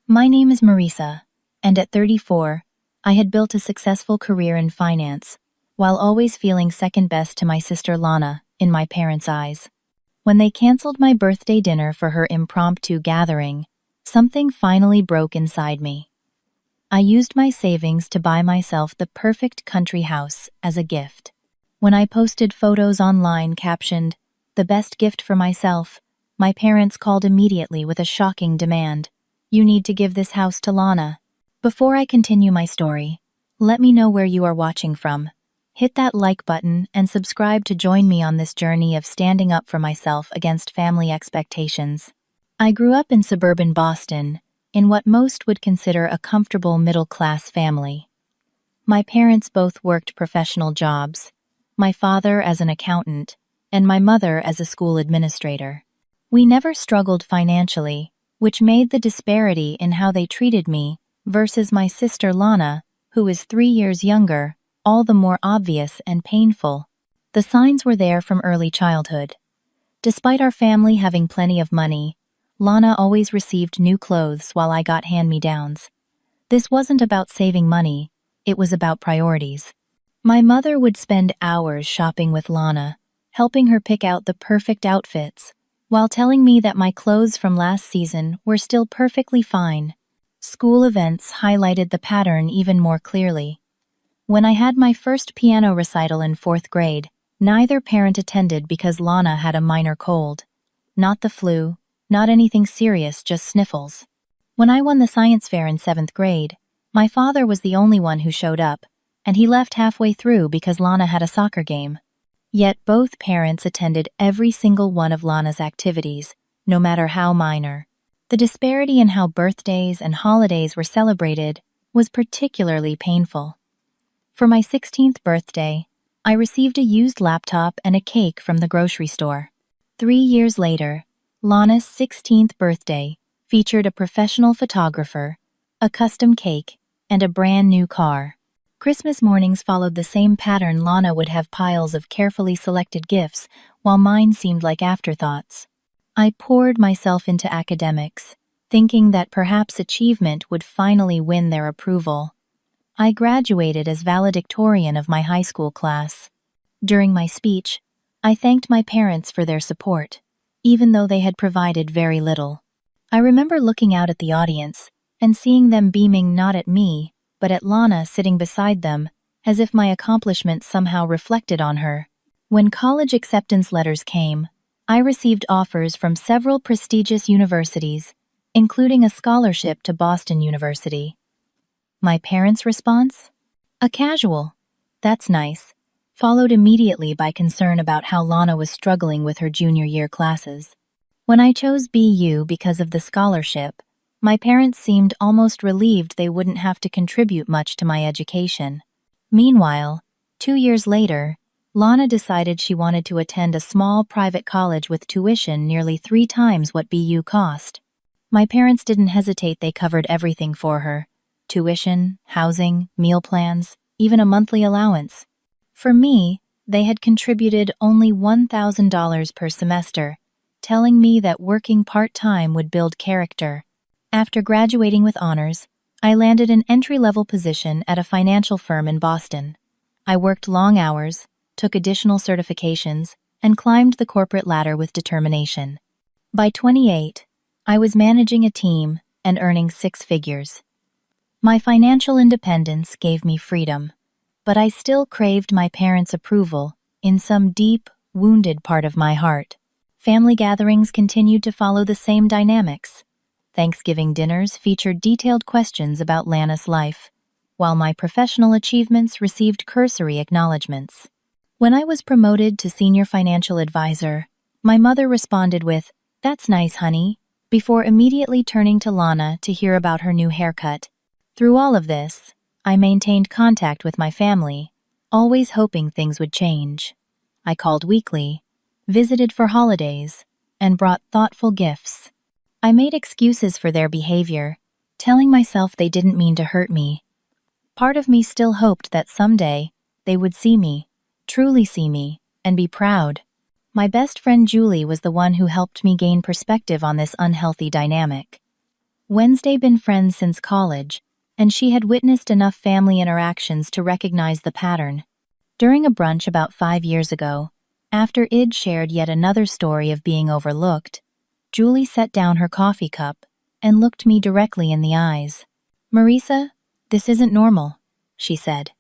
My name is Marisa, and at 34, I had built a successful career in finance, while always feeling second best to my sister Lana in my parents' eyes. When they canceled my birthday dinner for her impromptu gathering, something finally broke inside me. I used my savings to buy myself the perfect country house as a gift. When I posted photos online captioned, "The best gift for myself," my parents called immediately with a shocking demand. "You need to give this house to Lana." Before I continue my story, let me know where you are watching from. Hit that like button and subscribe to join me on this journey of standing up for myself against family expectations. I grew up in suburban Boston, in what most would consider a comfortable middle-class family. My parents both worked professional jobs, my father as an accountant, and my mother as a school administrator. We never struggled financially, which made the disparity in how they treated me versus my sister Lana, who is 3 years younger, all the more obvious and painful. The signs were there from early childhood. Despite our family having plenty of money, Lana always received new clothes while I got hand-me-downs. This wasn't about saving money, it was about priorities. My mother would spend hours shopping with Lana, helping her pick out the perfect outfits, while telling me that my clothes from last season were still perfectly fine. School events highlighted the pattern even more clearly. When I had my first piano recital in 4th grade, neither parent attended because Lana had a minor cold. Not the flu, not anything serious, just sniffles. When I won the science fair in 7th grade, my father was the only one who showed up, and he left halfway through because Lana had a soccer game. Yet both parents attended every single one of Lana's activities, no matter how minor. The disparity in how birthdays and holidays were celebrated was particularly painful. For my 16th birthday, I received a used laptop and a cake from the grocery store. 3 years later, Lana's 16th birthday featured a professional photographer, a custom cake, and a brand new car. Christmas mornings followed the same pattern. Lana would have piles of carefully selected gifts, while mine seemed like afterthoughts. I poured myself into academics, thinking that perhaps achievement would finally win their approval. I graduated as valedictorian of my high school class. During my speech, I thanked my parents for their support, even though they had provided very little. I remember looking out at the audience and seeing them beaming not at me, but at Lana sitting beside them, as if my accomplishments somehow reflected on her. When college acceptance letters came, I received offers from several prestigious universities, including a scholarship to Boston University. My parents' response? A casual, "That's nice," followed immediately by concern about how Lana was struggling with her junior year classes. When I chose BU because of the scholarship, my parents seemed almost relieved they wouldn't have to contribute much to my education. Meanwhile, 2 years later, Lana decided she wanted to attend a small private college with tuition nearly 3 times what BU cost. My parents didn't hesitate, they covered everything for her: tuition, housing, meal plans, even a monthly allowance. For me, they had contributed only $1,000 per semester, telling me that working part-time would build character. After graduating with honors, I landed an entry-level position at a financial firm in Boston. I worked long hours, took additional certifications, and climbed the corporate ladder with determination. By 28, I was managing a team and earning 6 figures. My financial independence gave me freedom, but I still craved my parents' approval in some deep, wounded part of my heart. Family gatherings continued to follow the same dynamics. Thanksgiving dinners featured detailed questions about Lana's life, while my professional achievements received cursory acknowledgments. When I was promoted to senior financial advisor, my mother responded with, "That's nice, honey," before immediately turning to Lana to hear about her new haircut. Through all of this, I maintained contact with my family, always hoping things would change. I called weekly, visited for holidays, and brought thoughtful gifts. I made excuses for their behavior, telling myself they didn't mean to hurt me. Part of me still hoped that someday they would see me, truly see me, and be proud. My best friend Julie was the one who helped me gain perspective on this unhealthy dynamic. Wednesday been friends since college, and she had witnessed enough family interactions to recognize the pattern. During a brunch about 5 years ago, after Id shared yet another story of being overlooked, Julie set down her coffee cup and looked me directly in the eyes. "Marisa, this isn't normal," she said.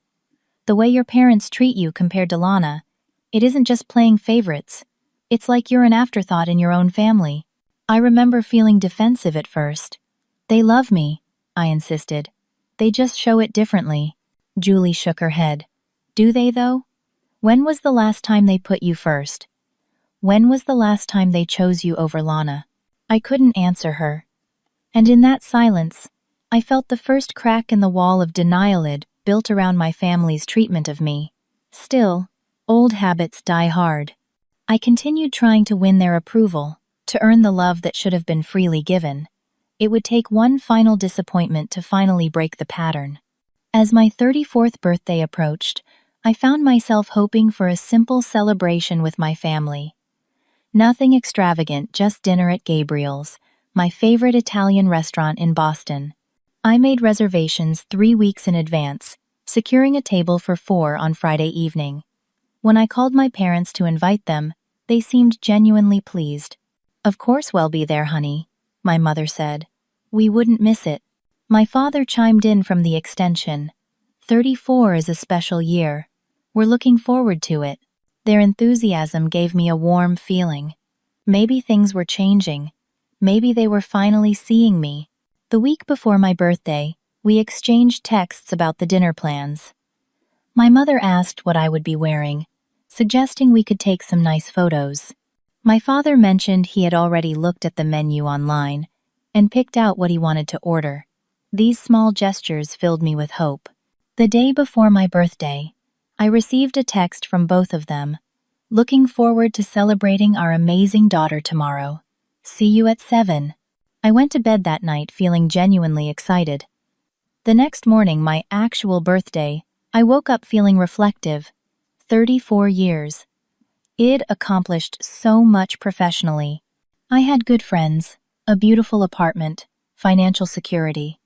"The way your parents treat you compared to Lana, it isn't just playing favorites. It's like you're an afterthought in your own family." I remember feeling defensive at first. "They love me," I insisted. "They just show it differently." Julie shook her head. "Do they, though? When was the last time they put you first? When was the last time they chose you over Lana?" I couldn't answer her. And in that silence, I felt the first crack in the wall of denial I'd built around my family's treatment of me. Still, old habits die hard. I continued trying to win their approval, to earn the love that should have been freely given. It would take one final disappointment to finally break the pattern. As my 34th birthday approached, I found myself hoping for a simple celebration with my family. Nothing extravagant, just dinner at Gabriel's, my favorite Italian restaurant in Boston. I made reservations 3 weeks in advance, securing a table for 4 on Friday evening. When I called my parents to invite them, they seemed genuinely pleased. "Of course we'll be there, honey," my mother said. "We wouldn't miss it." My father chimed in from the extension. 34 is a special year. We're looking forward to it." Their enthusiasm gave me a warm feeling. Maybe things were changing. Maybe they were finally seeing me. The week before my birthday, we exchanged texts about the dinner plans. My mother asked what I would be wearing, suggesting we could take some nice photos. My father mentioned he had already looked at the menu online and picked out what he wanted to order. These small gestures filled me with hope. The day before my birthday, I received a text from both of them. "Looking forward to celebrating our amazing daughter tomorrow. See you at 7. I went to bed that night feeling genuinely excited. The next morning, my actual birthday, I woke up feeling reflective. 34 years. I'd accomplished so much professionally. I had good friends, a beautiful apartment, financial security.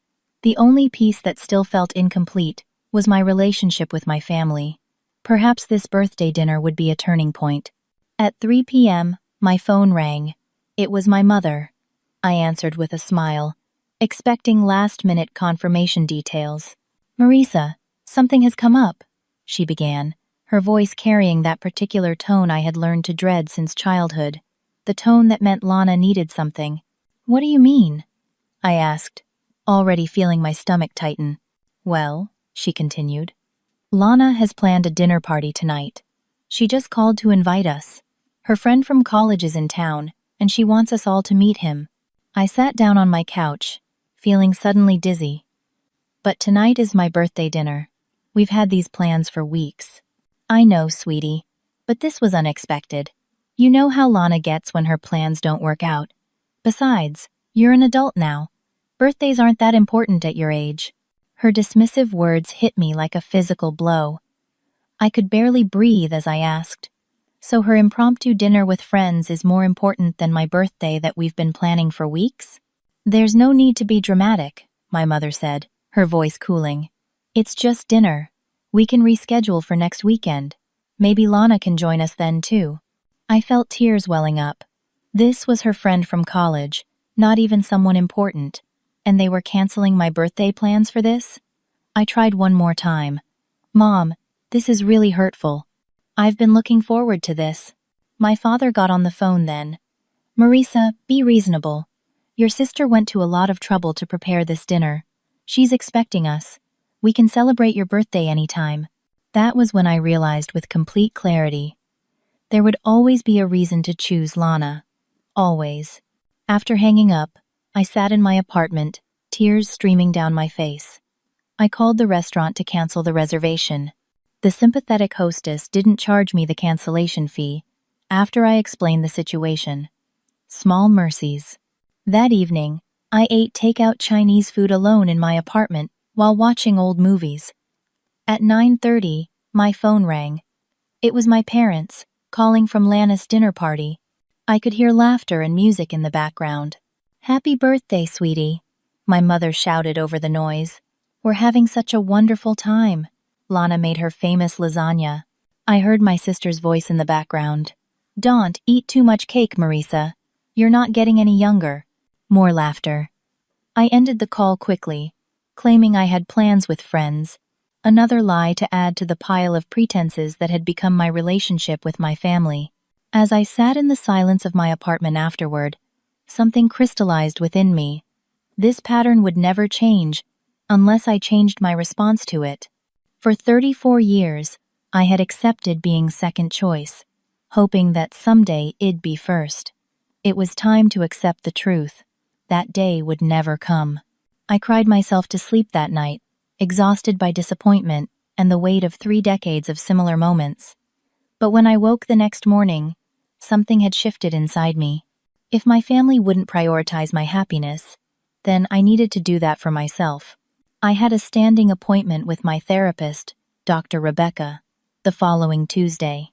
The only piece that still felt incomplete was my relationship with my family. Perhaps this birthday dinner would be a turning point. At 3 p.m., my phone rang. It was my mother. I answered with a smile, expecting last-minute confirmation details. "Marisa, something has come up," she began, her voice carrying that particular tone I had learned to dread since childhood, the tone that meant Lana needed something. "What do you mean?" I asked, already feeling my stomach tighten. "Well," she continued, "Lana has planned a dinner party tonight. She just called to invite us. Her friend from college is in town, and she wants us all to meet him." I sat down on my couch, feeling suddenly dizzy. "But tonight is my birthday dinner. We've had these plans for weeks." "I know, sweetie, but this was unexpected. You know how Lana gets when her plans don't work out. Besides, you're an adult now. Birthdays aren't that important at your age." Her dismissive words hit me like a physical blow. I could barely breathe as I asked, "So her impromptu dinner with friends is more important than my birthday that we've been planning for weeks?" "There's no need to be dramatic," my mother said, her voice cooling. "It's just dinner. We can reschedule for next weekend. Maybe Lana can join us then too." I felt tears welling up. This was her friend from college, not even someone important, and they were canceling my birthday plans for this? I tried one more time. "Mom, this is really hurtful. I've been looking forward to this." My father got on the phone then. "Marisa, be reasonable. Your sister went to a lot of trouble to prepare this dinner. She's expecting us. We can celebrate your birthday anytime." That was when I realized with complete clarity. There would always be a reason to choose Lana. Always. After hanging up, I sat in my apartment, tears streaming down my face. I called the restaurant to cancel the reservation. The sympathetic hostess didn't charge me the cancellation fee after I explained the situation. Small mercies. That evening, I ate takeout Chinese food alone in my apartment while watching old movies. At 9:30, my phone rang. It was my parents, calling from Lana's dinner party. I could hear laughter and music in the background. "Happy birthday, sweetie. my mother shouted over the noise. We're having such a wonderful time. Lana made her famous lasagna. I heard my sister's voice in the background. Don't eat too much cake, Marisa. You're not getting any younger. More laughter. I ended the call quickly, claiming I had plans with friends, another lie to add to the pile of pretenses that had become my relationship with my family. As I sat in the silence of my apartment afterward, something crystallized within me. This pattern would never change unless I changed my response to it. For 34 years, I had accepted being second choice, hoping that someday it'd be first. It was time to accept the truth. That day would never come. I cried myself to sleep that night, exhausted by disappointment and the weight of 3 decades of similar moments. But when I woke the next morning, something had shifted inside me. If my family wouldn't prioritize my happiness, then I needed to do that for myself. I had a standing appointment with my therapist, Dr. Rebecca, the following Tuesday.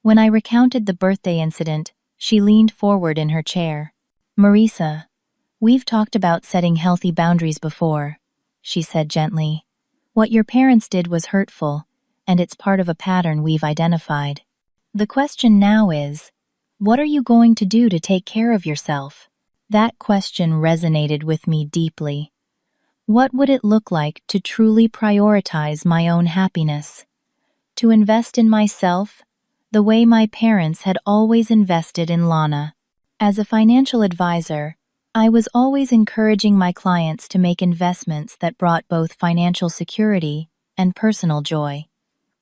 When I recounted the birthday incident, she leaned forward in her chair. Marisa, we've talked about setting healthy boundaries before, she said gently. What your parents did was hurtful, and it's part of a pattern we've identified. The question now is, what are you going to do to take care of yourself? That question resonated with me deeply. What would it look like to truly prioritize my own happiness? To invest in myself, the way my parents had always invested in Lana. As a financial advisor, I was always encouraging my clients to make investments that brought both financial security and personal joy.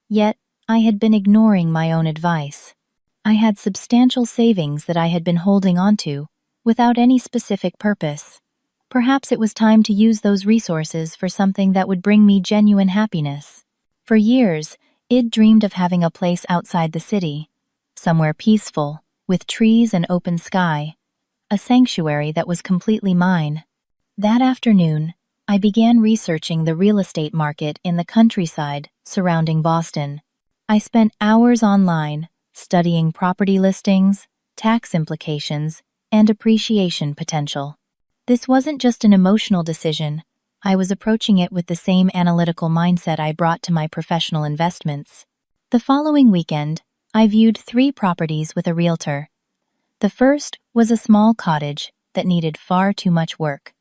Yet, I had been ignoring my own advice. I had substantial savings that I had been holding onto, without any specific purpose. Perhaps it was time to use those resources for something that would bring me genuine happiness. For years, I'd dreamed of having a place outside the city, somewhere peaceful, with trees and open sky, a sanctuary that was completely mine. That afternoon, I began researching the real estate market in the countryside surrounding Boston. I spent hours online, studying property listings, tax implications, and appreciation potential. This wasn't just an emotional decision. I was approaching it with the same analytical mindset I brought to my professional investments. The following weekend, I viewed 3 properties with a realtor. The first was a small cottage that needed far too much work.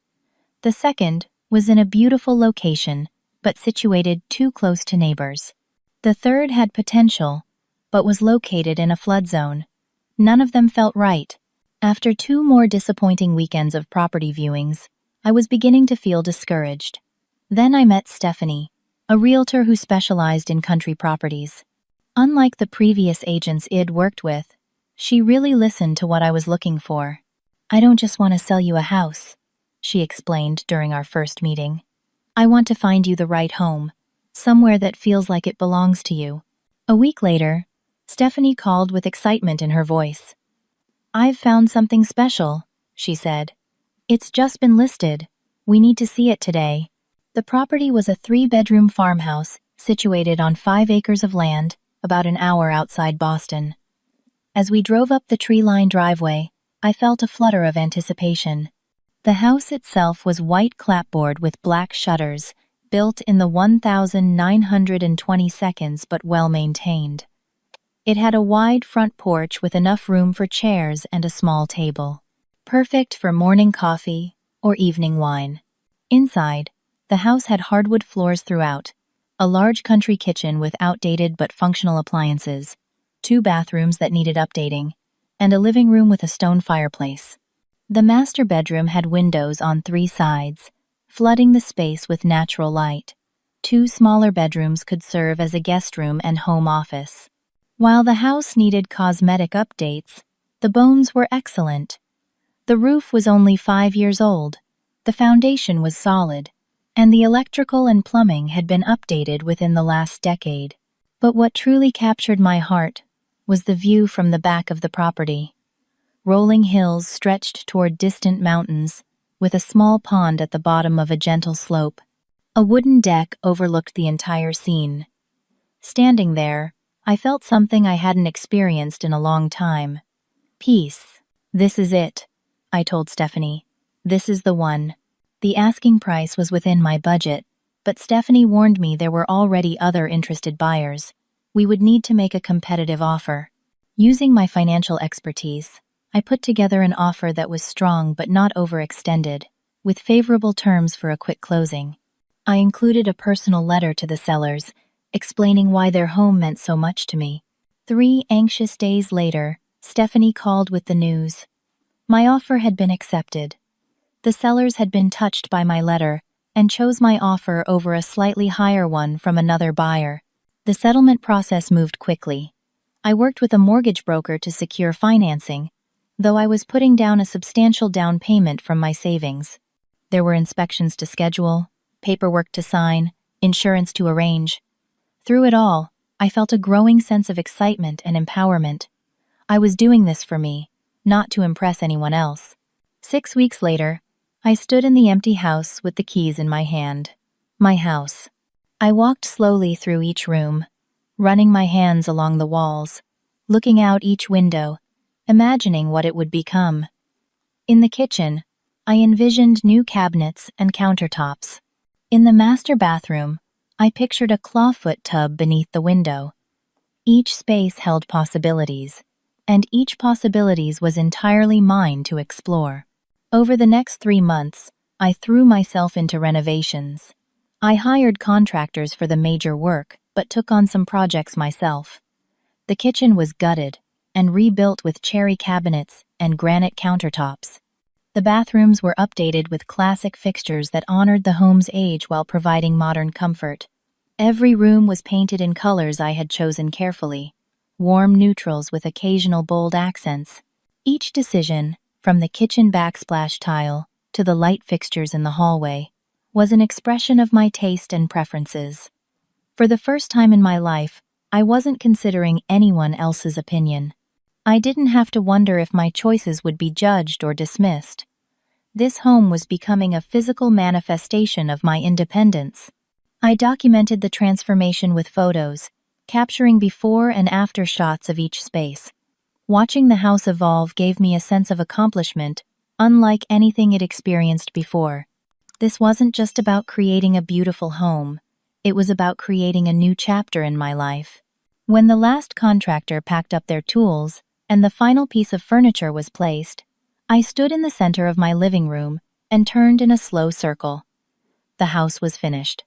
The second was in a beautiful location, but situated too close to neighbors. The third had potential, but was located in a flood zone. None of them felt right. After 2 more disappointing weekends of property viewings, I was beginning to feel discouraged. Then I met Stephanie, a realtor who specialized in country properties. Unlike the previous agents I'd worked with, she really listened to what I was looking for. I don't just want to sell you a house, she explained during our first meeting. I want to find you the right home, somewhere that feels like it belongs to you. A week later, Stephanie called with excitement in her voice. I've found something special, she said. It's just been listed. We need to see it today. The property was a 3-bedroom farmhouse situated on 5 acres of land, about an hour outside Boston. As we drove up the tree-lined driveway, I felt a flutter of anticipation. The house itself was white clapboard with black shutters, built in the 1922 but well-maintained. It had a wide front porch with enough room for chairs and a small table. Perfect for morning coffee or evening wine. Inside, the house had hardwood floors throughout, a large country kitchen with outdated but functional appliances, 2 bathrooms that needed updating, and a living room with a stone fireplace. The master bedroom had windows on 3 sides, flooding the space with natural light. 2 smaller bedrooms could serve as a guest room and home office. While the house needed cosmetic updates, the bones were excellent. The roof was only 5 years old, the foundation was solid, and the electrical and plumbing had been updated within the last decade. But what truly captured my heart was the view from the back of the property. Rolling hills stretched toward distant mountains, with a small pond at the bottom of a gentle slope. A wooden deck overlooked the entire scene. Standing there, I felt something I hadn't experienced in a long time. Peace. This is it, I told Stephanie. This is the one. The asking price was within my budget, but Stephanie warned me there were already other interested buyers. We would need to make a competitive offer. Using my financial expertise, I put together an offer that was strong but not overextended, with favorable terms for a quick closing. I included a personal letter to the sellers, explaining why their home meant so much to me. 3 anxious days later, Stephanie called with the news. My offer had been accepted. The sellers had been touched by my letter and chose my offer over a slightly higher one from another buyer. The settlement process moved quickly. I worked with a mortgage broker to secure financing, though I was putting down a substantial down payment from my savings. There were inspections to schedule, paperwork to sign, insurance to arrange. Through it all, I felt a growing sense of excitement and empowerment. I was doing this for me, not to impress anyone else. 6 weeks later, I stood in the empty house with the keys in my hand. My house. I walked slowly through each room, running my hands along the walls, looking out each window, imagining what it would become. In the kitchen, I envisioned new cabinets and countertops. In the master bathroom, I pictured a clawfoot tub beneath the window. Each space held possibilities, and each possibility was entirely mine to explore. Over the next 3 months, I threw myself into renovations. I hired contractors for the major work, but took on some projects myself. The kitchen was gutted and rebuilt with cherry cabinets and granite countertops. The bathrooms were updated with classic fixtures that honored the home's age while providing modern comfort. Every room was painted in colors I had chosen carefully, warm neutrals with occasional bold accents. Each decision, from the kitchen backsplash tile to the light fixtures in the hallway, was an expression of my taste and preferences. For the first time in my life, I wasn't considering anyone else's opinion. I didn't have to wonder if my choices would be judged or dismissed. This home was becoming a physical manifestation of my independence. I documented the transformation with photos, capturing before and after shots of each space. Watching the house evolve gave me a sense of accomplishment, unlike anything it experienced before. This wasn't just about creating a beautiful home. It was about creating a new chapter in my life. When the last contractor packed up their tools and the final piece of furniture was placed, I stood in the center of my living room and turned in a slow circle. The house was finished.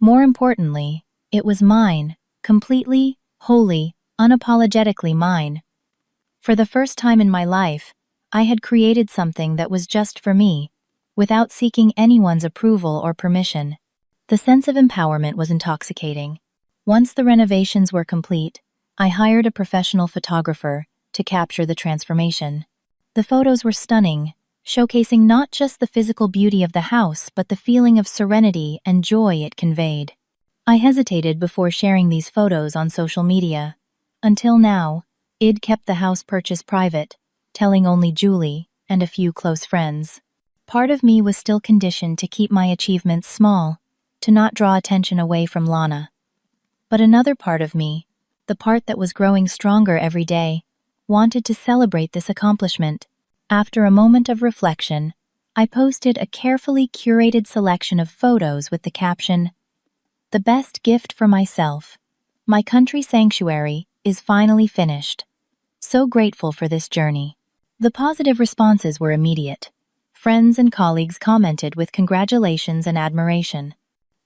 More importantly, it was mine, completely, wholly, unapologetically mine. For the first time in my life, I had created something that was just for me, without seeking anyone's approval or permission. The sense of empowerment was intoxicating. Once the renovations were complete, I hired a professional photographer to capture the transformation. The photos were stunning, showcasing not just the physical beauty of the house but the feeling of serenity and joy it conveyed. I hesitated before sharing these photos on social media. Until now, I'd kept the house purchase private, telling only Julie and a few close friends. Part of me was still conditioned to keep my achievements small, to not draw attention away from Lana. But another part of me, the part that was growing stronger every day, wanted to celebrate this accomplishment. After a moment of reflection, I posted a carefully curated selection of photos with the caption, "The best gift for myself. My country sanctuary is finally finished. So grateful for this journey." The positive responses were immediate. Friends and colleagues commented with congratulations and admiration.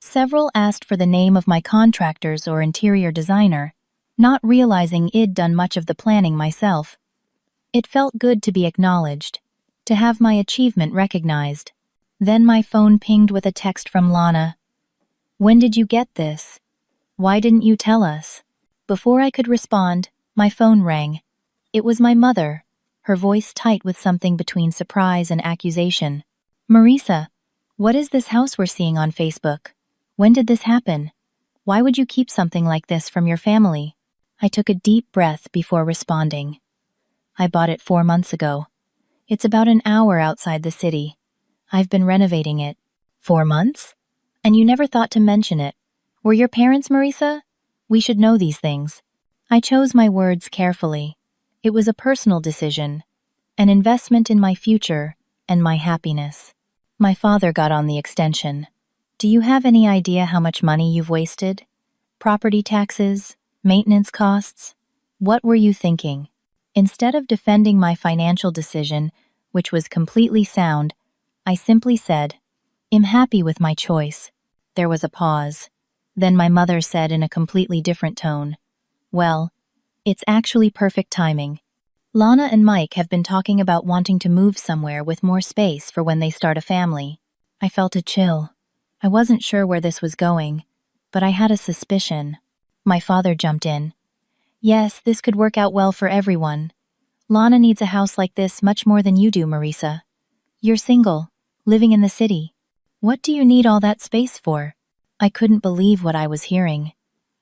Several asked for the name of my contractors or interior designer, not realizing I'd done much of the planning myself. It felt good to be acknowledged, to have my achievement recognized. Then my phone pinged with a text from Lana. "When did you get this? Why didn't you tell us?" Before I could respond, my phone rang. It was my mother, her voice tight with something between surprise and accusation. "Marisa, what is this house we're seeing on Facebook? When did this happen? Why would you keep something like this from your family?" I took a deep breath before responding. "I bought it 4 months ago. It's about an hour outside the city. I've been renovating it." 4 months? And you never thought to mention it. Were your parents, Marisa? We should know these things. I chose my words carefully. It was a personal decision, an investment in my future and my happiness. My father got on the extension. Do you have any idea how much money you've wasted? Property taxes? Maintenance costs? What were you thinking? Instead of defending my financial decision, which was completely sound, I simply said, I'm happy with my choice. There was a pause. Then my mother said in a completely different tone, well, it's actually perfect timing. Lana and Mike have been talking about wanting to move somewhere with more space for when they start a family. I felt a chill. I wasn't sure where this was going, but I had a suspicion. My father jumped in. Yes, this could work out well for everyone. Lana needs a house like this much more than you do, Marisa. You're single, living in the city. What do you need all that space for? I couldn't believe what I was hearing.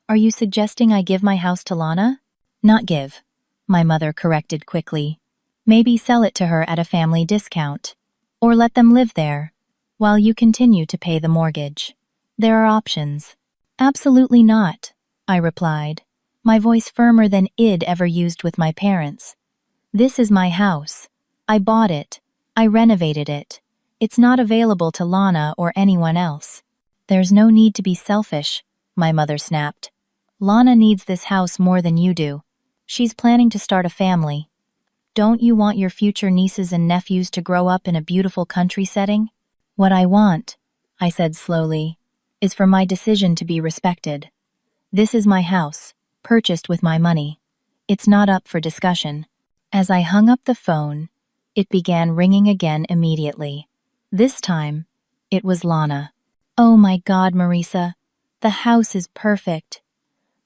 Are you suggesting I give my house to Lana? Not give. My mother corrected quickly. Maybe sell it to her at a family discount. Or let them live there, while you continue to pay the mortgage. There are options. Absolutely not, I replied, my voice firmer than I'd ever used with my parents. This is my house. I bought it. I renovated it. It's not available to Lana or anyone else. There's no need to be selfish, my mother snapped. Lana needs this house more than you do. She's planning to start a family. Don't you want your future nieces and nephews to grow up in a beautiful country setting? What I want, I said slowly, is for my decision to be respected. This is my house, purchased with my money. It's not up for discussion. As I hung up the phone, it began ringing again immediately. This time, it was Lana. Oh my God, Marisa, the house is perfect.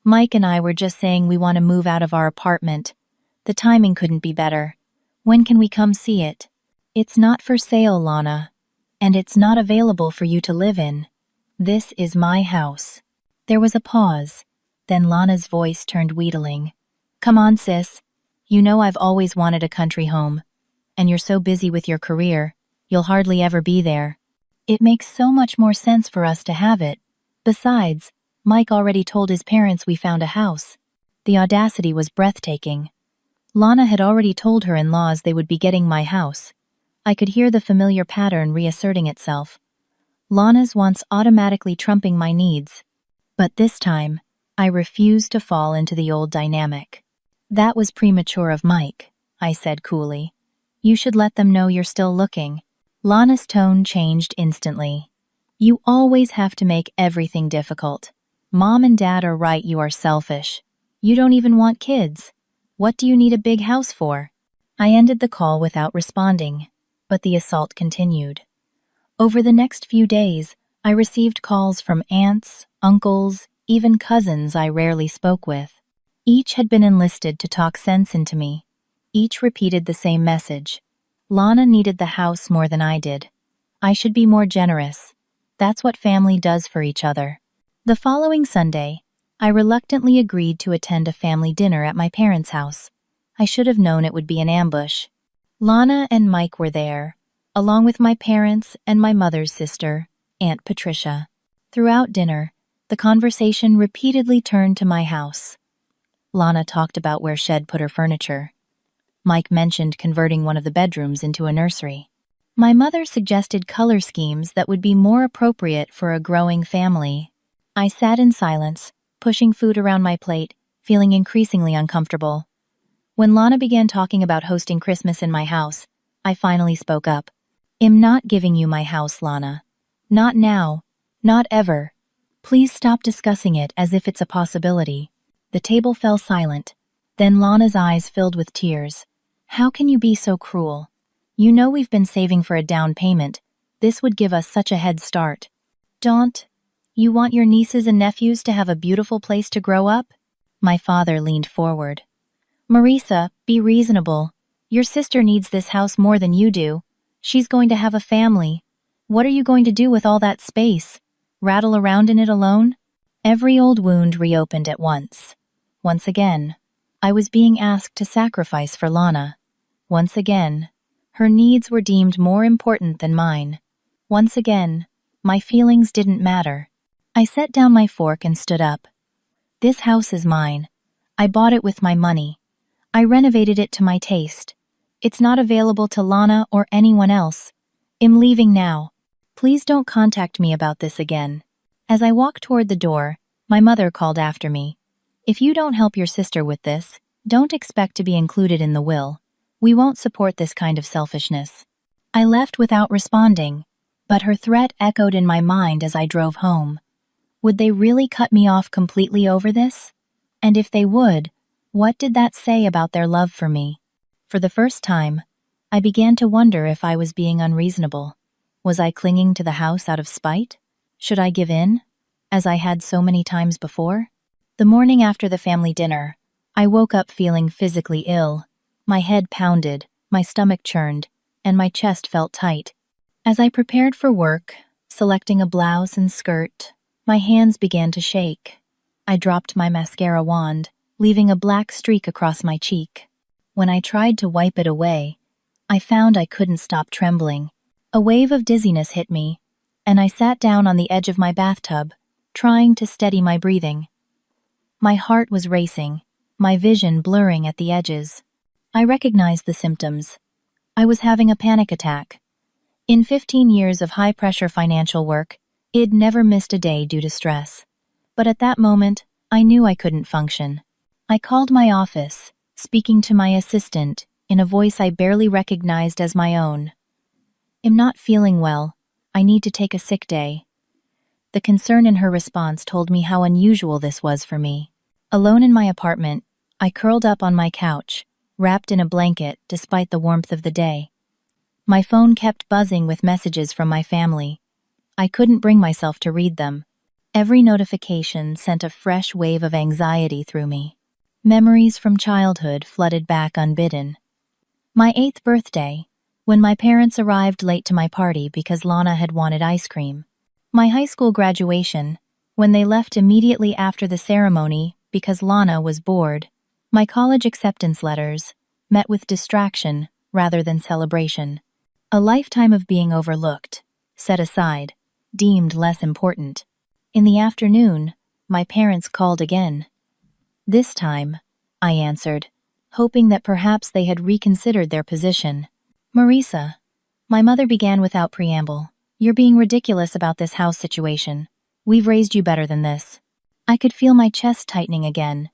Mike and I were just saying we want to move out of our apartment. The timing couldn't be better. When can we come see it? It's not for sale, Lana, and it's not available for you to live in. This is my house. There was a pause. Then Lana's voice turned wheedling. Come on, sis. You know I've always wanted a country home. And you're so busy with your career, you'll hardly ever be there. It makes so much more sense for us to have it. Besides, Mike already told his parents we found a house. The audacity was breathtaking. Lana had already told her in-laws they would be getting my house. I could hear the familiar pattern reasserting itself. Lana's wants automatically trumping my needs. But this time, I refused to fall into the old dynamic. That was premature of Mike, I said coolly. You should let them know you're still looking. Lana's tone changed instantly. You always have to make everything difficult. Mom and Dad are right, you are selfish. You don't even want kids. What do you need a big house for? I ended the call without responding, but the assault continued. Over the next few days, I received calls from aunts, uncles, even cousins I rarely spoke with. Each had been enlisted to talk sense into me. Each repeated the same message. Lana needed the house more than I did. I should be more generous. That's what family does for each other. The following Sunday, I reluctantly agreed to attend a family dinner at my parents' house. I should have known it would be an ambush. Lana and Mike were there, along with my parents and my mother's sister, Aunt Patricia. Throughout dinner, the conversation repeatedly turned to my house. Lana talked about where Shed put her furniture. Mike mentioned converting one of the bedrooms into a nursery. My mother suggested color schemes that would be more appropriate for a growing family. I sat in silence, pushing food around my plate, feeling increasingly uncomfortable. When Lana began talking about hosting Christmas in my house, I finally spoke up. I'm not giving you my house, Lana. Not now. Not ever. Please stop discussing it as if it's a possibility. The table fell silent. Then Lana's eyes filled with tears. How can you be so cruel? You know we've been saving for a down payment. This would give us such a head start. Don't. You want your nieces and nephews to have a beautiful place to grow up? My father leaned forward. Marisa, be reasonable. Your sister needs this house more than you do. She's going to have a family. What are you going to do with all that space? Rattle around in it alone? Every old wound reopened at once. Once again, I was being asked to sacrifice for Lana. Once again, her needs were deemed more important than mine. Once again, my feelings didn't matter. I set down my fork and stood up. This house is mine. I bought it with my money. I renovated it to my taste. It's not available to Lana or anyone else. I'm leaving now. Please don't contact me about this again. As I walked toward the door, my mother called after me. If you don't help your sister with this, don't expect to be included in the will. We won't support this kind of selfishness. I left without responding, but her threat echoed in my mind as I drove home. Would they really cut me off completely over this? And if they would, what did that say about their love for me? For the first time, I began to wonder if I was being unreasonable. Was I clinging to the house out of spite? Should I give in, as I had so many times before? The morning after the family dinner, I woke up feeling physically ill. My head pounded, my stomach churned, and my chest felt tight. As I prepared for work, selecting a blouse and skirt, my hands began to shake. I dropped my mascara wand, leaving a black streak across my cheek. When I tried to wipe it away, I found I couldn't stop trembling. A wave of dizziness hit me, and I sat down on the edge of my bathtub, trying to steady my breathing. My heart was racing, my vision blurring at the edges. I recognized the symptoms. I was having a panic attack. In 15 years of high-pressure financial work, I'd never missed a day due to stress. But at that moment, I knew I couldn't function. I called my office, speaking to my assistant in a voice I barely recognized as my own. "I'm not feeling well. I need to take a sick day." The concern in her response told me how unusual this was for me. Alone in my apartment, I curled up on my couch, wrapped in a blanket despite the warmth of the day. My phone kept buzzing with messages from my family. I couldn't bring myself to read them. Every notification sent a fresh wave of anxiety through me. Memories from childhood flooded back unbidden. My 8th birthday, when my parents arrived late to my party because Lana had wanted ice cream. My high school graduation, when they left immediately after the ceremony because Lana was bored. My college acceptance letters, met with distraction rather than celebration. A lifetime of being overlooked, set aside, deemed less important. In the afternoon, my parents called again. This time, I answered, hoping that perhaps they had reconsidered their position. "Marisa," my mother began without preamble, "you're being ridiculous about this house situation. We've raised you better than this." I could feel my chest tightening again.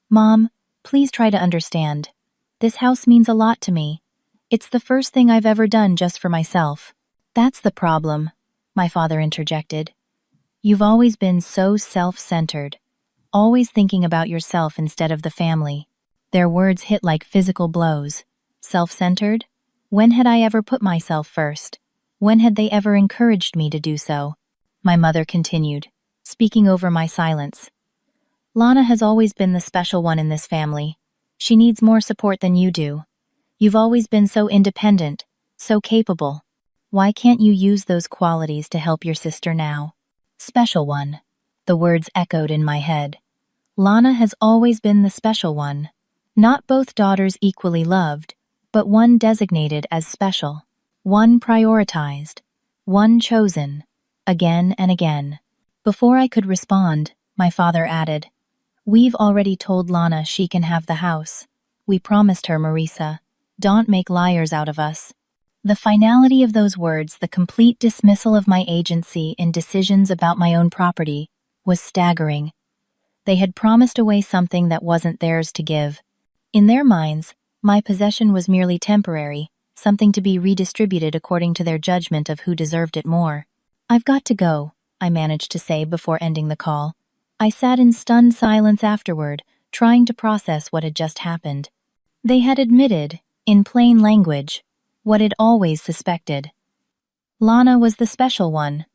"Mom, please try to understand. This house means a lot to me. It's the first thing I've ever done just for myself." "That's the problem," my father interjected. "You've always been so self-centered, always thinking about yourself instead of the family." Their words hit like physical blows. Self-centered? When had I ever put myself first? When had they ever encouraged me to do so? My mother continued, speaking over my silence. "Lana has always been the special one in this family. She needs more support than you do. You've always been so independent, so capable. Why can't you use those qualities to help your sister now?" Special one. The words echoed in my head. Lana has always been the special one. Not both daughters equally loved, but one designated as special. One prioritized. One chosen. Again and again. Before I could respond, my father added, "We've already told Lana she can have the house. We promised her, Marisa. Don't make liars out of us." The finality of those words, the complete dismissal of my agency in decisions about my own property, was staggering. They had promised away something that wasn't theirs to give. In their minds, my possession was merely temporary, something to be redistributed according to their judgment of who deserved it more. "I've got to go," I managed to say before ending the call. I sat in stunned silence afterward, trying to process what had just happened. They had admitted, in plain language, what I'd always suspected. Lana was the special one.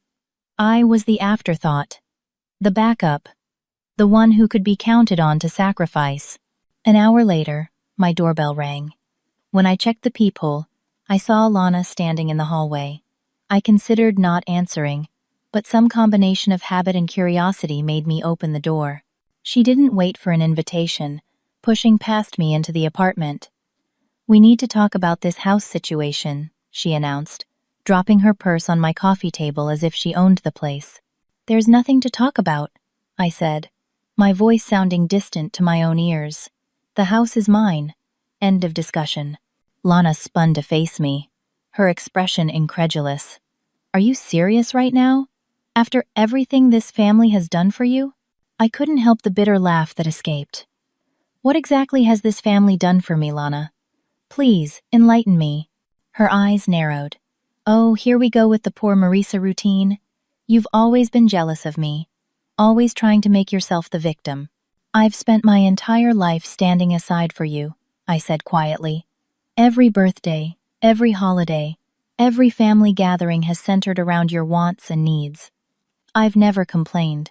I was the afterthought. The backup. The one who could be counted on to sacrifice. An hour later, my doorbell rang. When I checked the peephole, I saw Lana standing in the hallway. I considered not answering, but some combination of habit and curiosity made me open the door. She didn't wait for an invitation, pushing past me into the apartment. "We need to talk about this house situation," she announced, dropping her purse on my coffee table as if she owned the place. "There's nothing to talk about," I said, my voice sounding distant to my own ears. "The house is mine. End of discussion." Lana spun to face me, her expression incredulous. Are you serious right now? After everything this family has done for you? I couldn't help the bitter laugh that escaped. What exactly has this family done for me, Lana? Please, enlighten me. Her eyes narrowed. Oh, here we go with the poor Marisa routine. You've always been jealous of me, always trying to make yourself the victim. I've spent my entire life standing aside for you, I said quietly. Every birthday, every holiday, every family gathering has centered around your wants and needs. I've never complained.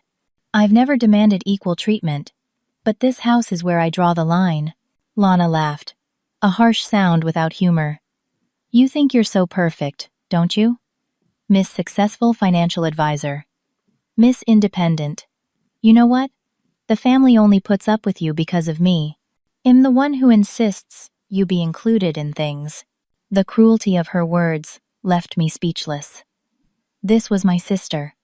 I've never demanded equal treatment. But this house is where I draw the line. Lana laughed, a harsh sound without humor. You think you're so perfect, don't you? Miss Successful Financial Advisor. Miss Independent. You know what? The family only puts up with you because of me. I'm the one who insists you be included in things. The cruelty of her words left me speechless. This was my sister,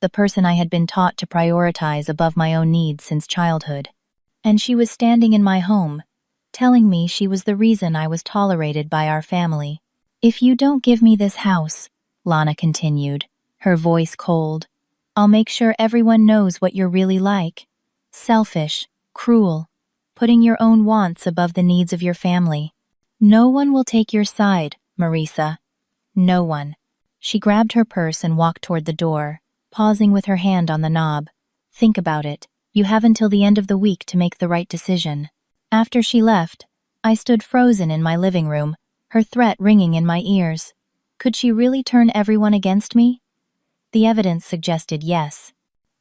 the person I had been taught to prioritize above my own needs since childhood. And she was standing in my home, telling me she was the reason I was tolerated by our family. If you don't give me this house, Lana continued, her voice cold, I'll make sure everyone knows what you're really like. Selfish, cruel, putting your own wants above the needs of your family. No one will take your side, Marisa. No one. She grabbed her purse and walked toward the door, pausing with her hand on the knob. Think about it. You have until the end of the week to make the right decision. After she left, I stood frozen in my living room, her threat ringing in my ears. Could she really turn everyone against me? The evidence suggested yes.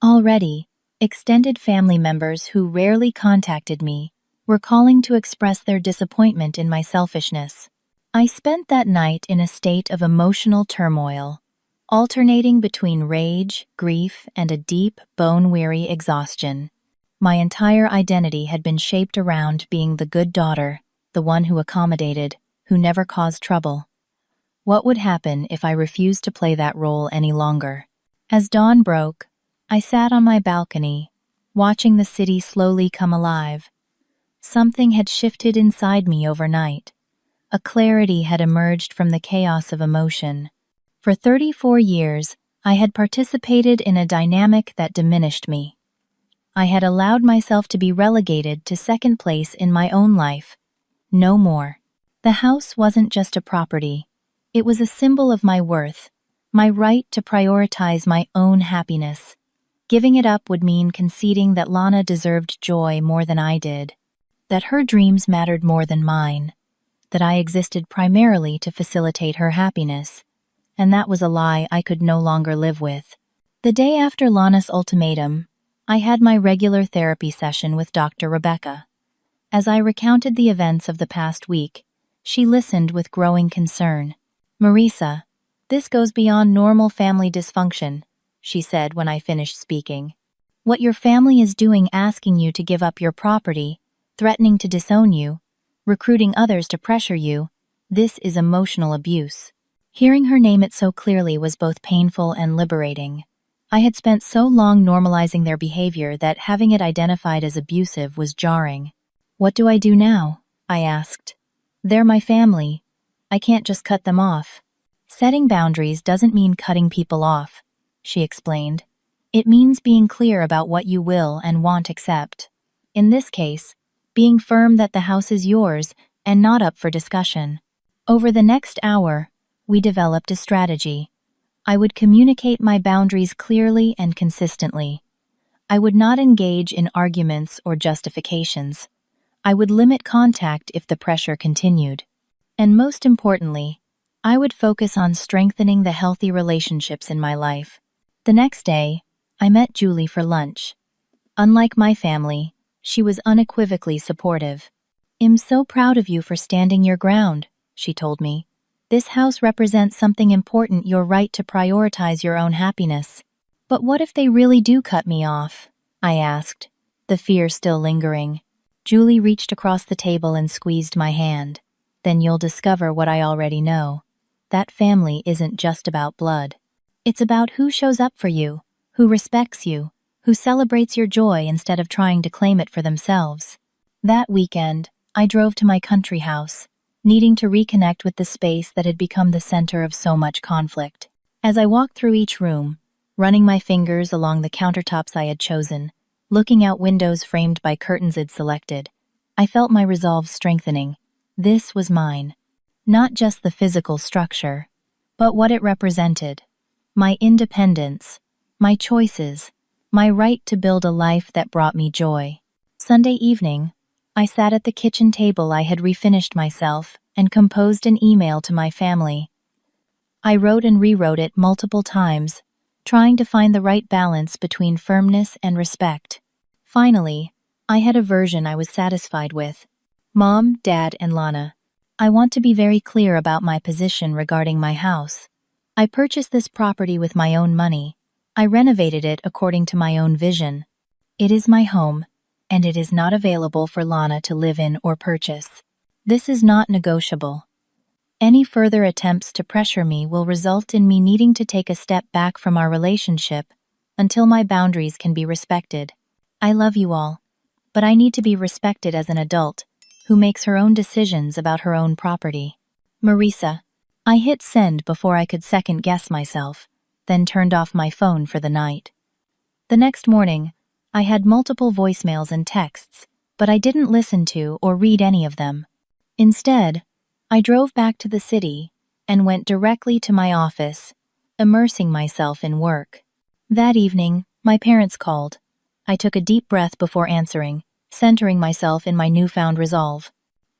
Already, extended family members who rarely contacted me were calling to express their disappointment in my selfishness. I spent that night in a state of emotional turmoil, alternating between rage, grief, and a deep, bone-weary exhaustion. My entire identity had been shaped around being the good daughter, the one who accommodated, who never caused trouble. What would happen if I refused to play that role any longer? As dawn broke, I sat on my balcony, watching the city slowly come alive. Something had shifted inside me overnight. A clarity had emerged from the chaos of emotion. For 34 years, I had participated in a dynamic that diminished me. I had allowed myself to be relegated to second place in my own life. No more. The house wasn't just a property. It was a symbol of my worth, my right to prioritize my own happiness. Giving it up would mean conceding that Lana deserved joy more than I did, that her dreams mattered more than mine, that I existed primarily to facilitate her happiness, and that was a lie I could no longer live with. The day after Lana's ultimatum, I had my regular therapy session with Dr. Rebecca. As I recounted the events of the past week, she listened with growing concern. Marisa, this goes beyond normal family dysfunction, she said when I finished speaking. What your family is doing, asking you to give up your property, threatening to disown you, recruiting others to pressure you, this is emotional abuse. Hearing her name it so clearly was both painful and liberating. I had spent so long normalizing their behavior that having it identified as abusive was jarring. What do I do now? I asked. They're my family. I can't just cut them off. Setting boundaries doesn't mean cutting people off, she explained. It means being clear about what you will and won't accept. In this case, being firm that the house is yours and not up for discussion. Over the next hour, we developed a strategy. I would communicate my boundaries clearly and consistently. I would not engage in arguments or justifications. I would limit contact if the pressure continued. And most importantly, I would focus on strengthening the healthy relationships in my life. The next day, I met Julie for lunch. Unlike my family, she was unequivocally supportive. I'm so proud of you for standing your ground, she told me. This house represents something important, your right to prioritize your own happiness. But what if they really do cut me off? I asked, the fear still lingering. Julie reached across the table and squeezed my hand. Then you'll discover what I already know. That family isn't just about blood. It's about who shows up for you, who respects you, who celebrates your joy instead of trying to claim it for themselves. That weekend, I drove to my country house, needing to reconnect with the space that had become the center of so much conflict. As I walked through each room, running my fingers along the countertops I had chosen, looking out windows framed by curtains I'd selected, I felt my resolve strengthening. This was mine. Not just the physical structure, but what it represented. My independence, my choices, my right to build a life that brought me joy. Sunday evening, I sat at the kitchen table I had refinished myself and composed an email to my family. I wrote and rewrote it multiple times, trying to find the right balance between firmness and respect. Finally, I had a version I was satisfied with. Mom, Dad, and Lana, I want to be very clear about my position regarding my house. I purchased this property with my own money. I renovated it according to my own vision. It is my home, and it is not available for Lana to live in or purchase. This is not negotiable. Any further attempts to pressure me will result in me needing to take a step back from our relationship until my boundaries can be respected. I love you all, but I need to be respected as an adult who makes her own decisions about her own property. Marisa. I hit send before I could second-guess myself, then turned off my phone for the night. The next morning, I had multiple voicemails and texts, but I didn't listen to or read any of them. Instead, I drove back to the city and went directly to my office, immersing myself in work. That evening, my parents called. I took a deep breath before answering, centering myself in my newfound resolve.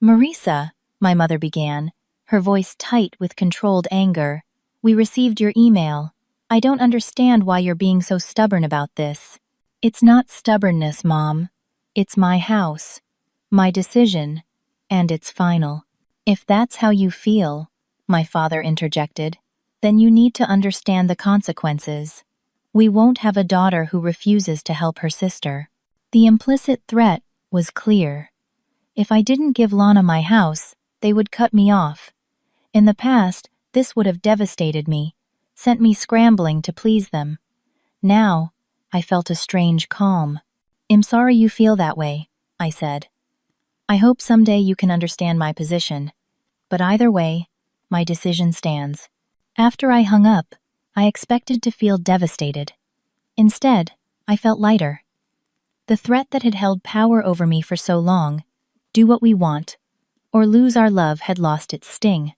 Marisa, my mother began, her voice tight with controlled anger. We received your email. I don't understand why you're being so stubborn about this. It's not stubbornness, Mom. It's my house, my decision, and it's final. If that's how you feel, my father interjected, then you need to understand the consequences. We won't have a daughter who refuses to help her sister. The implicit threat was clear. If I didn't give Lana my house, they would cut me off. In the past, this would have devastated me, sent me scrambling to please them. Now, I felt a strange calm. I'm sorry you feel that way, I said. I hope someday you can understand my position. But either way, my decision stands. After I hung up, I expected to feel devastated. Instead, I felt lighter. The threat that had held power over me for so long, do what we want, or lose our love, had lost its sting.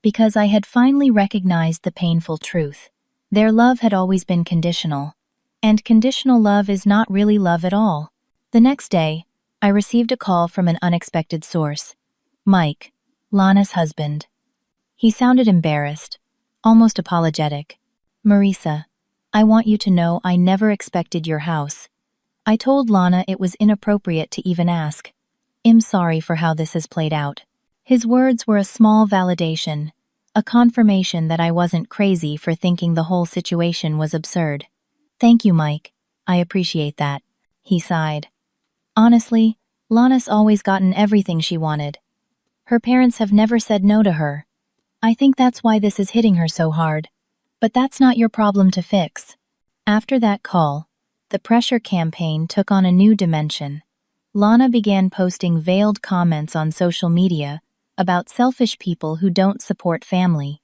Because I had finally recognized the painful truth. Their love had always been conditional. And conditional love is not really love at all. The next day, I received a call from an unexpected source. Mike, Lana's husband. He sounded embarrassed, almost apologetic. Marisa, I want you to know I never expected your house. I told Lana it was inappropriate to even ask. I'm sorry for how this has played out. His words were a small validation, a confirmation that I wasn't crazy for thinking the whole situation was absurd. Thank you, Mike. I appreciate that. He sighed. Honestly, Lana's always gotten everything she wanted. Her parents have never said no to her. I think that's why this is hitting her so hard. But that's not your problem to fix. After that call, the pressure campaign took on a new dimension. Lana began posting veiled comments on social media about selfish people who don't support family.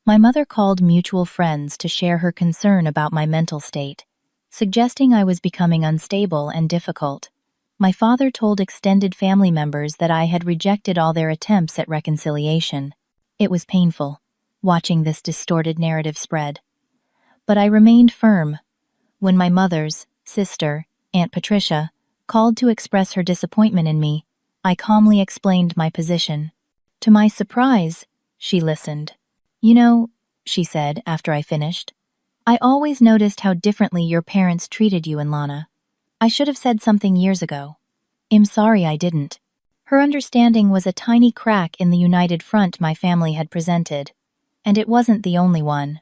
My mother called mutual friends to share her concern about my mental state, suggesting I was becoming unstable and difficult. My father told extended family members that I had rejected all their attempts at reconciliation. It was painful, watching this distorted narrative spread. But I remained firm. When my mother's sister, Aunt Patricia, called to express her disappointment in me, I calmly explained my position. To my surprise, she listened. You know, she said after I finished, I always noticed how differently your parents treated you and Lana. I should have said something years ago. I'm sorry I didn't. Her understanding was a tiny crack in the united front my family had presented, and it wasn't the only one.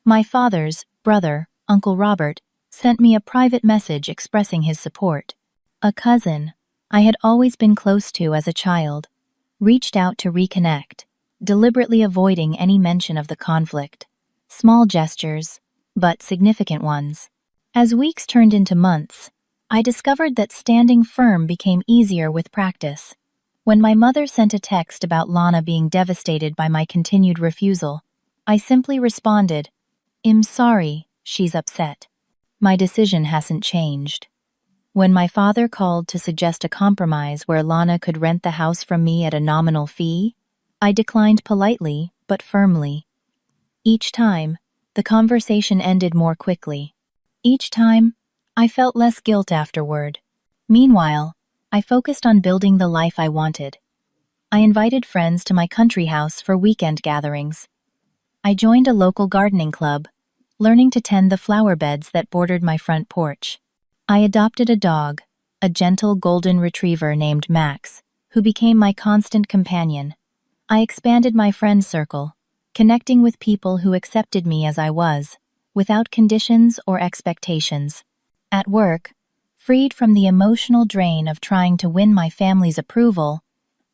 My father's brother, Uncle Robert, sent me a private message expressing his support. A cousin I had always been close to as a child reached out to reconnect, deliberately avoiding any mention of the conflict. Small gestures, but significant ones. As weeks turned into months, I discovered that standing firm became easier with practice. When my mother sent a text about Lana being devastated by my continued refusal, I simply responded, "I'm sorry, she's upset. My decision hasn't changed." When my father called to suggest a compromise where Lana could rent the house from me at a nominal fee, I declined politely but firmly. Each time, the conversation ended more quickly. Each time, I felt less guilt afterward. Meanwhile, I focused on building the life I wanted. I invited friends to my country house for weekend gatherings. I joined a local gardening club, learning to tend the flower beds that bordered my front porch. I adopted a dog, a gentle golden retriever named Max, who became my constant companion. I expanded my friend circle, connecting with people who accepted me as I was, without conditions or expectations. At work, freed from the emotional drain of trying to win my family's approval,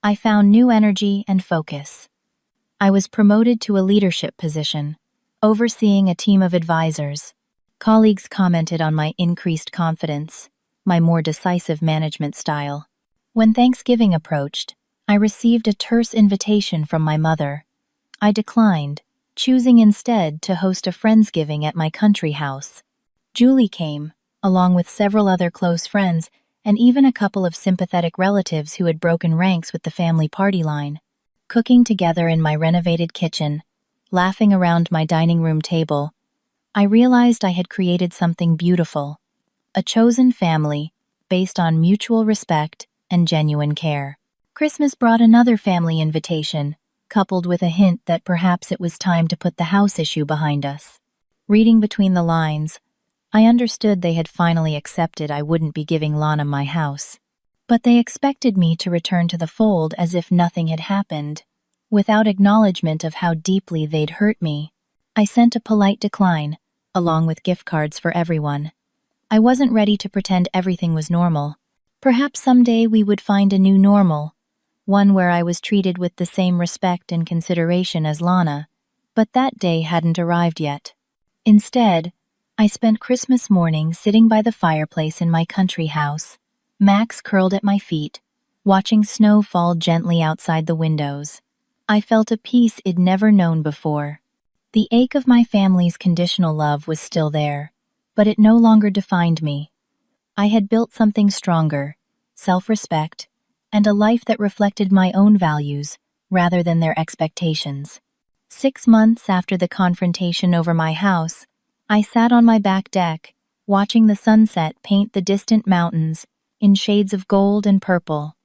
I found new energy and focus. I was promoted to a leadership position, overseeing a team of advisors. Colleagues commented on my increased confidence, my more decisive management style. When Thanksgiving approached, I received a terse invitation from my mother. I declined, choosing instead to host a Friendsgiving at my country house. Julie came, along with several other close friends, and even a couple of sympathetic relatives who had broken ranks with the family party line. Cooking together in my renovated kitchen, laughing around my dining room table, I realized I had created something beautiful, a chosen family based on mutual respect and genuine care. Christmas brought another family invitation, coupled with a hint that perhaps it was time to put the house issue behind us. Reading between the lines, I understood they had finally accepted I wouldn't be giving Lana my house. But they expected me to return to the fold as if nothing had happened, without acknowledgement of how deeply they'd hurt me. I sent a polite decline, along with gift cards for everyone. I wasn't ready to pretend everything was normal. Perhaps someday we would find a new normal, one where I was treated with the same respect and consideration as Lana, but that day hadn't arrived yet. Instead, I spent Christmas morning sitting by the fireplace in my country house, Max curled at my feet, watching snow fall gently outside the windows. I felt a peace I'd never known before. The ache of my family's conditional love was still there, but it no longer defined me. I had built something stronger, self-respect, and a life that reflected my own values rather than their expectations. 6 months after the confrontation over my house, I sat on my back deck, watching the sunset paint the distant mountains in shades of gold and purple.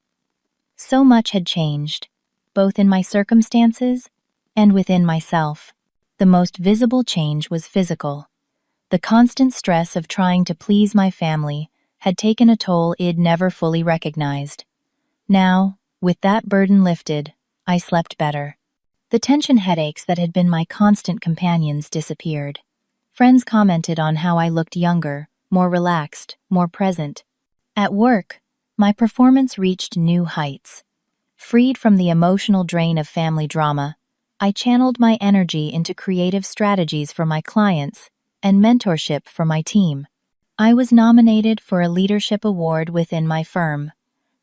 So much had changed, both in my circumstances and within myself. The most visible change was physical. The constant stress of trying to please my family had taken a toll I'd never fully recognized. Now, with that burden lifted, I slept better. The tension headaches that had been my constant companions disappeared. Friends commented on how I looked younger, more relaxed, more present. At work, my performance reached new heights. Freed from the emotional drain of family drama, I channeled my energy into creative strategies for my clients and mentorship for my team. I was nominated for a leadership award within my firm,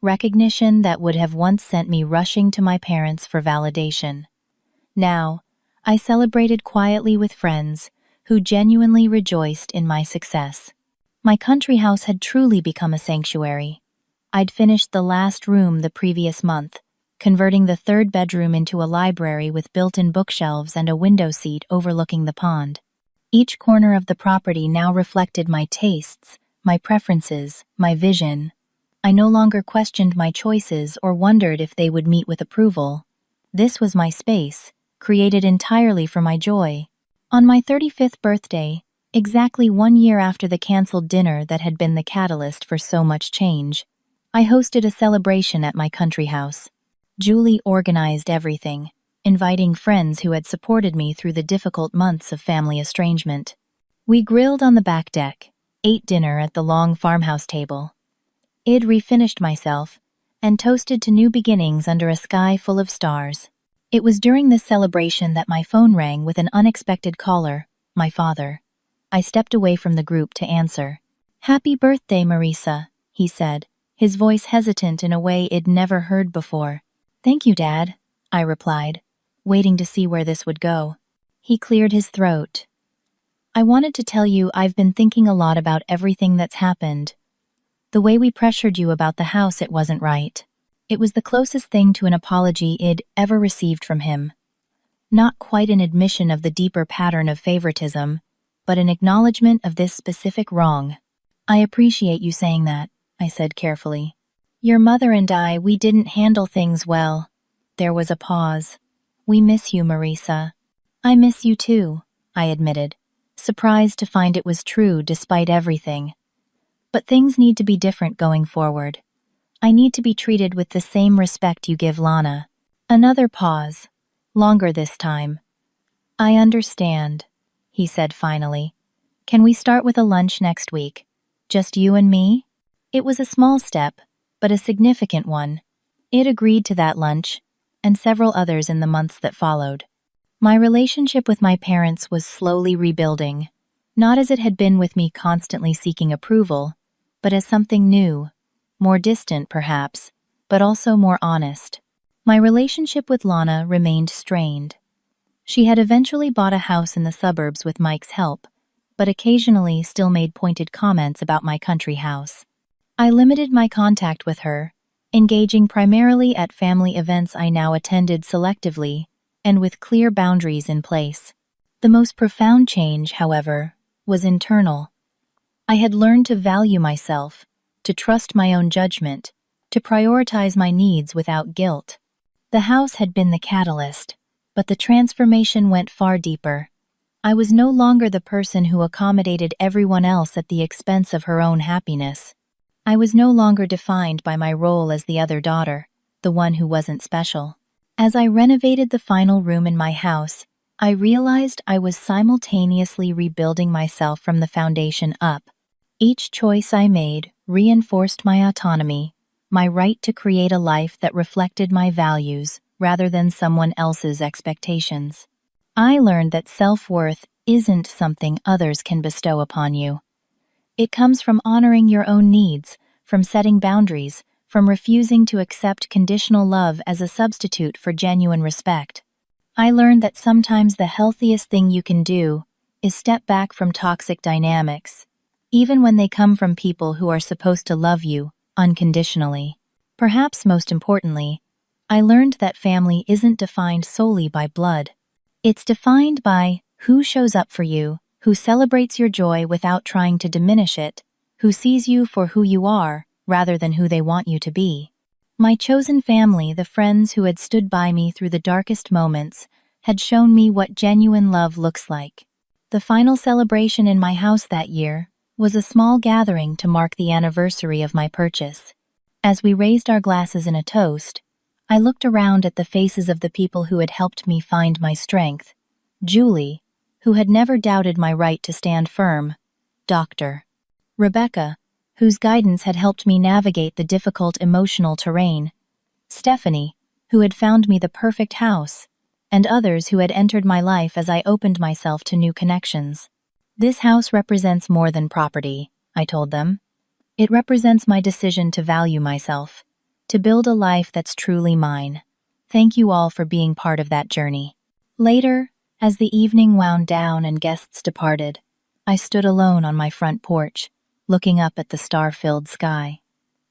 recognition that would have once sent me rushing to my parents for validation. Now, I celebrated quietly with friends who genuinely rejoiced in my success. My country house had truly become a sanctuary. I'd finished the last room the previous month, converting the third bedroom into a library with built-in bookshelves and a window seat overlooking the pond. Each corner of the property now reflected my tastes, my preferences, my vision. I no longer questioned my choices or wondered if they would meet with approval. This was my space, created entirely for my joy. On my 35th birthday, exactly 1 year after the canceled dinner that had been the catalyst for so much change, I hosted a celebration at my country house. Julie organized everything, inviting friends who had supported me through the difficult months of family estrangement. We grilled on the back deck, ate dinner at the long farmhouse table. I'd refinished myself, and toasted to new beginnings under a sky full of stars. It was during this celebration that my phone rang with an unexpected caller, my father. I stepped away from the group to answer. "Happy birthday, Marisa," he said, his voice hesitant in a way I'd never heard before. "Thank you, Dad," I replied, waiting to see where this would go. He cleared his throat. I wanted to tell you I've been thinking a lot about everything that's happened. The way we pressured you about the house, it wasn't right. It was the closest thing to an apology I'd ever received from him. Not quite an admission of the deeper pattern of favoritism, but an acknowledgement of this specific wrong. I appreciate you saying that, I said carefully. Your mother and we didn't handle things well. There was a pause. We miss you, Marisa. I miss you too, I admitted, surprised to find it was true despite everything. But things need to be different going forward. I need to be treated with the same respect you give Lana. Another pause. Longer this time. I understand, he said finally. Can we start with a lunch next week? Just you and me? It was a small step, but a significant one. It agreed to that lunch, and several others in the months that followed. My relationship with my parents was slowly rebuilding, not as it had been with me constantly seeking approval, but as something new, more distant perhaps, but also more honest. My relationship with Lana remained strained. She had eventually bought a house in the suburbs with Mike's help, but occasionally still made pointed comments about my country house. I limited my contact with her, engaging primarily at family events I now attended selectively and with clear boundaries in place. The most profound change, however, was internal. I had learned to value myself, to trust my own judgment, to prioritize my needs without guilt. The house had been the catalyst, but the transformation went far deeper. I was no longer the person who accommodated everyone else at the expense of her own happiness. I was no longer defined by my role as the other daughter, the one who wasn't special. As I renovated the final room in my house, I realized I was simultaneously rebuilding myself from the foundation up. Each choice I made reinforced my autonomy, my right to create a life that reflected my values rather than someone else's expectations. I learned that self-worth isn't something others can bestow upon you. It comes from honoring your own needs, from setting boundaries, from refusing to accept conditional love as a substitute for genuine respect. I learned that sometimes the healthiest thing you can do is step back from toxic dynamics, even when they come from people who are supposed to love you unconditionally. Perhaps most importantly, I learned that family isn't defined solely by blood. It's defined by who shows up for you, who celebrates your joy without trying to diminish it, who sees you for who you are rather than who they want you to be. My chosen family, the friends who had stood by me through the darkest moments, had shown me what genuine love looks like. The final celebration in my house that year was a small gathering to mark the anniversary of my purchase. As we raised our glasses in a toast, I looked around at the faces of the people who had helped me find my strength. Julie, who had never doubted my right to stand firm. Dr. Rebecca, whose guidance had helped me navigate the difficult emotional terrain. Stephanie, who had found me the perfect house, and others who had entered my life as I opened myself to new connections. This house represents more than property, I told them. It represents my decision to value myself, to build a life that's truly mine. Thank you all for being part of that journey. Later, as the evening wound down and guests departed, I stood alone on my front porch, looking up at the star-filled sky.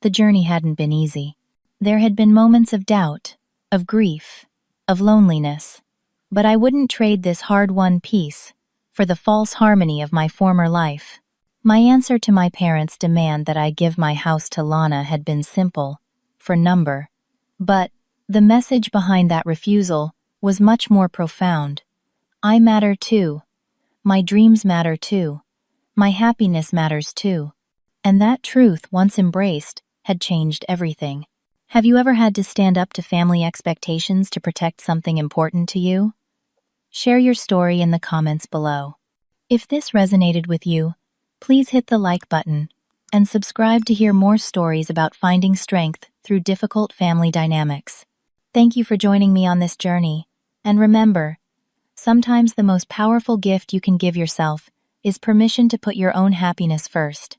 The journey hadn't been easy. There had been moments of doubt, of grief, of loneliness, but I wouldn't trade this hard-won peace for the false harmony of my former life. My answer to my parents' demand that I give my house to Lana had been simple, for number, but the message behind that refusal was much more profound. I matter too. My dreams matter too. My happiness matters too. And that truth, once embraced, had changed everything. Have you ever had to stand up to family expectations to protect something important to you? Share your story in the comments below. If this resonated with you, please hit the like button and subscribe to hear more stories about finding strength through difficult family dynamics. Thank you for joining me on this journey, and remember, sometimes the most powerful gift you can give yourself is permission to put your own happiness first.